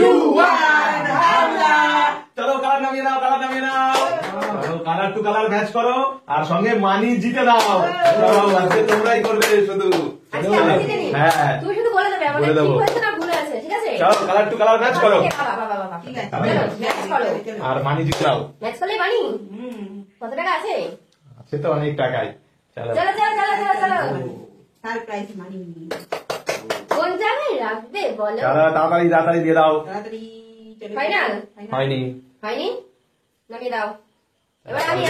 2 1 হামলা। চলো কালার নামিয়ে নাও, কালার নামিয়ে নাও। চলো কালার টু কালার ম্যাচ করো আর সঙ্গে মানি জিতে দাও। চলো আজকে তোমরাই করবে শুধু। হ্যাঁ তুই শুধু বলে দেবে আমাদের ঠিক হয়েছে না ভুলে আছে, ঠিক আছে? চলো কালার টু কালার ম্যাচ করো ঠিক আছে, চলো ম্যাচ করো। আর মানি জিতে দাও। ম্যাচ করলে মানি কত টাকা আছে? আছে তো অনেক টাকায়। চলো চলো চলো চলো চলো চলো। সারপ্রাইজ মানি। কোন জায়গায় রাখবে বলো? চলো তাড়াতাড়ি তাড়াতাড়ি দিয়ে দাও। তাড়াতাড়ি চলে ফাইনাল হয়নি হয়নি, নামিয়ে দাও। এবার আমি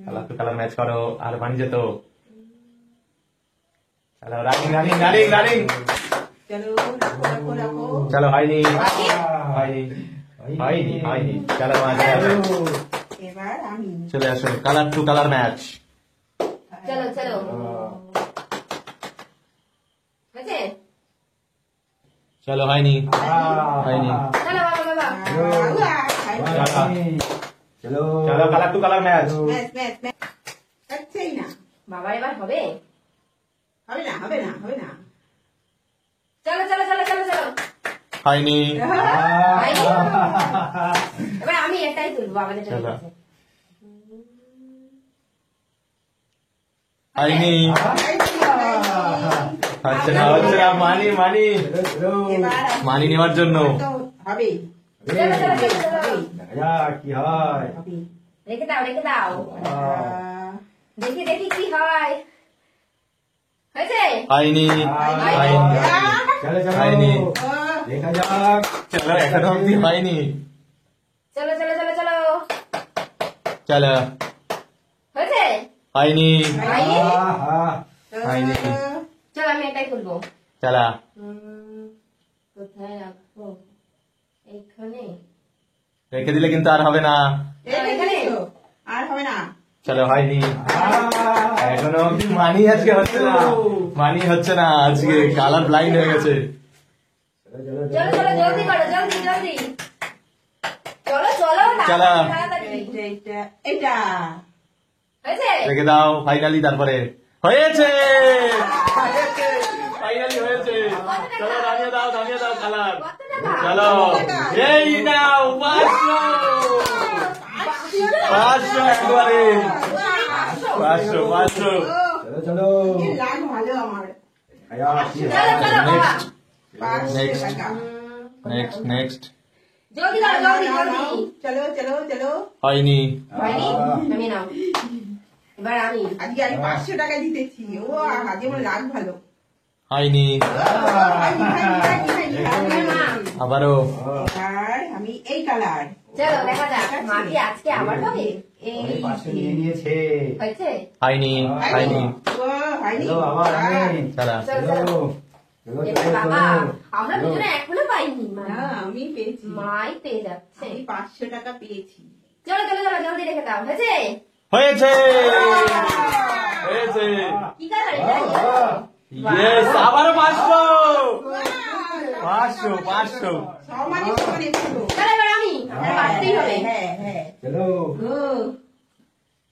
কালার টু কালার ম্যাচ করো আর মানি যেত। চলো রানিং রানিং রানিং রানিং। চলো রাখো রাখো রাখো। চলো হয়নি হয়নি হয়নি হয়নি। চলো এবার আমি চলে আসো কালার টু কালার ম্যাচ। চলো চলো হয়েছে। চলো হয়নি হয়নি। চলো বাবা বাবা চলো চলো colour to colour match. Match match match হচ্ছেই না। বাবা এবার হবে। হবে না হবে না হবে না। চলো চলো চলো চলো চলো হয়নি হয়নি। এবার আমি এটাই তুলবো আমাদের জন্য। চলো। হয়নি হচ্ছে না হচ্ছে না। মানি মানি মানি নেওয়ার জন্য। হবে চলো চলো চলো চলো কি হয়? হবে। রেখে দাও রেখে দাও। দেখি দেখি কি হয়। হয়েছে হয়নি হয়নি। দেখা যাক। চলো এখনো অব্দি হয়নি। চলো চলো চলো চলো চলো হয়েছে হয়নি হয়নি। হয়নি। চলো আমি এটাই তুলবো। চলা কোথায় রাখবো? এইখানে রেখে দিলে কিন্তু আর হবে না। আর হবে না। চলো হয়নি এখনো অব্দি মানি আজকে হচ্ছে না। মানি হচ্ছে না আজকে। কালার ব্লাইন্ড হয়ে গেছে। চলো চলো জলদি করো জলদি জলদি। চলো চলো চলো। তাড়াতাড়ি। এইটা এইটা এইটা হয়েছে রেখে দাও ফাইনালি। তারপরে হয়েছে ফাইনালি হয়েছে। চলো নামিয়ে দাও কালার। চলো এই নাও 500 একবারে 500 চলো লাগ ভালো আমার। চলো চলো বাবা। Next. 500 টাকা। Next next. জলদি করো জলদি জলদি। চলো চলো চলো। হয়নি হয়নি নামিয়ে নাও। এবার আমি আজকে আমি 500 টাকা জিতেছি। ও আজকে আমার লাগ ভালো। হয়নি আবারও। এবার আমি এই কালার। চলো দেখা যাক মা কি আজকে আবার হবে। এই হয়েছে হয়নি হয়নি। ও হয়নি। চলা চলো চলো। এবার বাবা আমরা দুজনে এখনো পাইনি মা। না আমি পেয়েছি। মাই পেয়ে যাচ্ছে। আমি 500 টাকা পেয়েছি। চলো চলো চলো জলদি রেখে দাও। হয়েছে হয়েছে হয়েছে। কি কালার এটা? ইয়েস আবারও 500 500 সমানে সমানে ছিল। চলো এবার আমি আমার বাঁচতেই হবে। হ্যাঁ হ্যাঁ।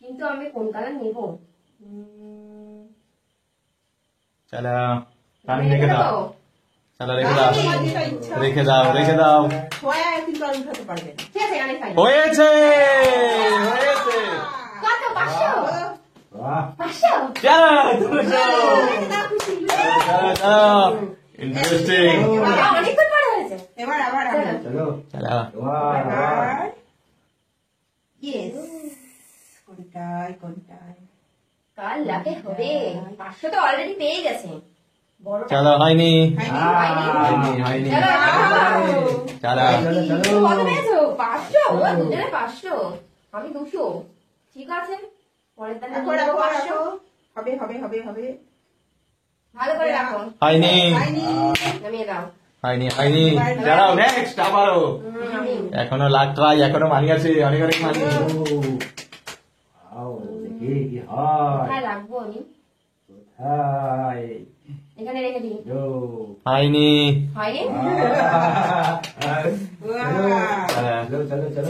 কিন্তু আমি কোন কালার নেব? চলো রানিং রেখে দাও। চলো রেখে দাও। ছয়া কিন্তু আর উঠাতে পারবে না। ঠিক আছে আমি ফাইন। হয়েছে কত 500 500 চলো 200 ইন্টারেস্টিং। বাবা অনেকক্ষণ পরে হয়েছে। এবার আবার আমি। চলো এবার ইয়েস। কোনটায় কাল লাগে হবে। 500 তো অলরেডি পেয়ে গেছে। বড় চলো হয়নি হয়নি। চলো চলো কত পেয়েছো? 500 ও দুজনে 500 আমি 200। ঠিক আছে পরের দিন রাখো রাখো রাখো। হবে হবে হবে হবে। ভালো করে রাখো। হয়নি নামিয়ে দাও। হয়নি দাঁড়াও নেক্সট আবারও। এখনো লাখ ট্রাই এখনো মানি আছে অনেক অনেক মানি। কোথায় রাখবো আমি? এখানে রেখে দিই। হয়নি হয়নি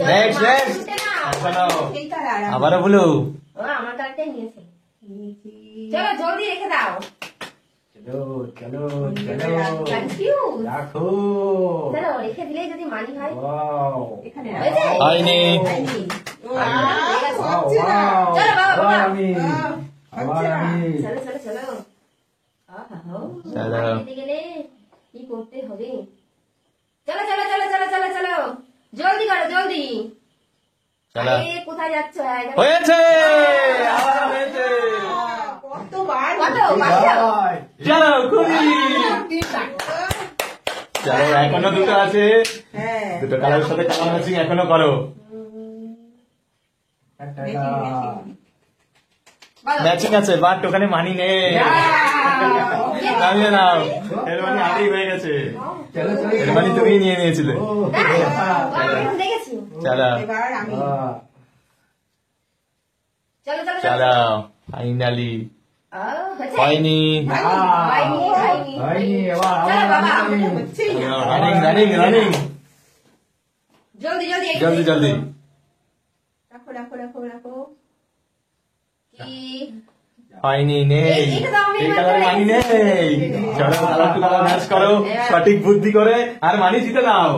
নেক্সট এখনো এই কালার। আবারও বলো। ও আমার কালটাই নিয়েছে। চলো জলদি রেখে দাও। চলো চলো থ্যাংক ইউ রাখো চলো রেখে দিলেই যদি মানি হয় ওয়াও এখানে হয়েছে? হয়নি হয়নি। ও, ওয়াও হচ্ছে না। ওয়াও চলো বাবা, বাবা। আবার আমি আবার হচ্ছে না। আমি চলো চলো চলো আহা, চলো। মানি দিতে গেলে কি করতে হবে চলো চলো চলো চলো চলো চলো জলদি করো জলদি চলো। আরে, কোথায় যাচ্ছ এখানে- হয়েছে আবার হয়েছে কতবার কত? পাঁচটা? ভাই চলো খুবই তিনটা। চলো এখনো দুটো আছে হ্যাঁ দুটো কালারের সাথে কালার ম্যাচিং এখনো করো একটা মেশিন, মেশিন। বলো। ম্যাচিং আছে বাট ওখানে মানি নেই নামিয়ে নাও এর মানে আগেই হয়ে গেছে চলো চলো এর মানে তুমি নিয়ে নিয়েছিলে ও, আমি এখন দেখেছি চলো এবার আমি চলো চলো চলো ফাইনালি হয়েছে? হয়নি হয়নি, হয়নি। হয়নি এবার চলো বাবা, আমি হচ্ছেই না। রানিং রানিং রানিং জলদি জলদি এই- জলদি জলদি রাখো রাখো রাখো রাখো কি হয়নি নেই এইটা তো আমি এই মাত্র কালার মানি নেই চলো কালার টু কালার ম্যাচ করো সঠিক বুদ্ধি করে আর মানি জিতে দাও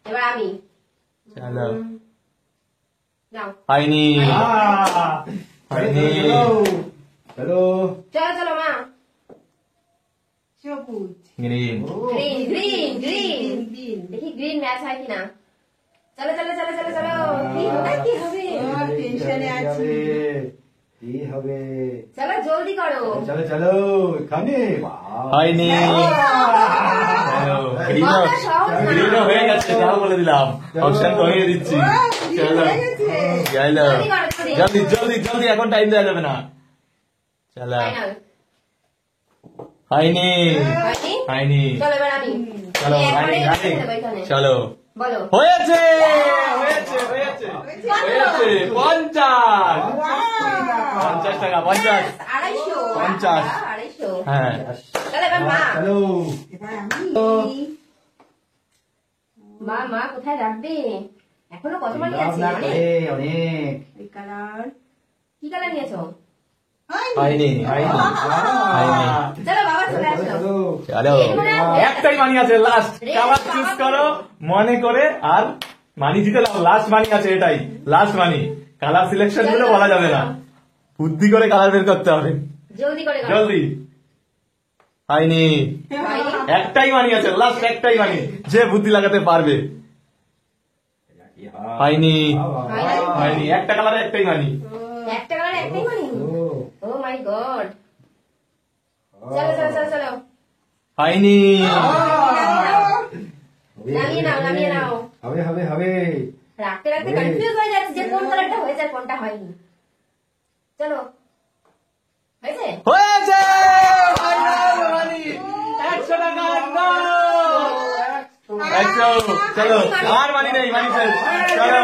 এবার আমি চলো নাও হয়নি হয়নি চলো চলো চলো মা সবুজ গ্রিন গ্রিন গ্রিন গ্রিন দিন দেখি গ্রিন ম্যাচ হয় কিনা চলো চলো চলো চলো চলো কি হবে কি হবে টেনশনে আছি কি হবে চলো জলদি করো চলো চলো এখানে বাহ। হয়নি গ্রিনও কত সহজ না। গ্রিনও হয়ে গেছে তাও বলে দিলাম অপশন কমিয়ে দিচ্ছি চলো গেল জলদি জলদি জলদি এখন টাইম দেওয়া যাবে না চলো ফাইনাল হয়নি হয়নি হয়নি চলো এবার আমি চলো আমি একবারে রানিং রেখে রানিং দেবো এখানে। চলো বলো হয়েছে হয়েছে হয়েছে হয়েছে 50 50 টাকা 50 আড়াইশো 50 আড়াইশো হ্যাঁ চলো এবার মা চলো এবার আমি মা মা কোথায় রাখবে এখনো কত মানি লাভ আছে না অনেক করে অনেক এই কালার কি কালার নিয়েছো হয়নি হয়নি হয়নি চলো বাবা চলে চলো আসো চলো চলো একটাই মানি আছে লাস্ট কালার চুজ করো মনে করে আর মানি জিতে নাও লাস্ট মানি আছে এটাই লাস্ট মানি কালার সিলেকশন গুলো বলা যাবে না বুদ্ধি করে কালার বের করতে হবে জলদি করে করো। জলদি হয়নি হয়নি? একটাই মানি আছে লাস্ট একটাই মানি যে বুদ্ধি লাগাতে পারবে হয়নি হয়নি একটা কালারে একটাই মানি একটা কালার একটাই মানি ও ও মাই গড চলো চলো চলো চলো হয়নি নামিয়ে নাও নামিয়ে নাও হবে হবে হবে রাখতে রাখতে কনফিউজ হয়ে যাচ্ছে যে কোন কালারটা হয়েছে আর কোনটা হয়নি চলো হয়েছে হয়েছে ফাইনাল মানি 100 টাকা একদম 100 চলো আর মানি নেই মানি শেষ চলো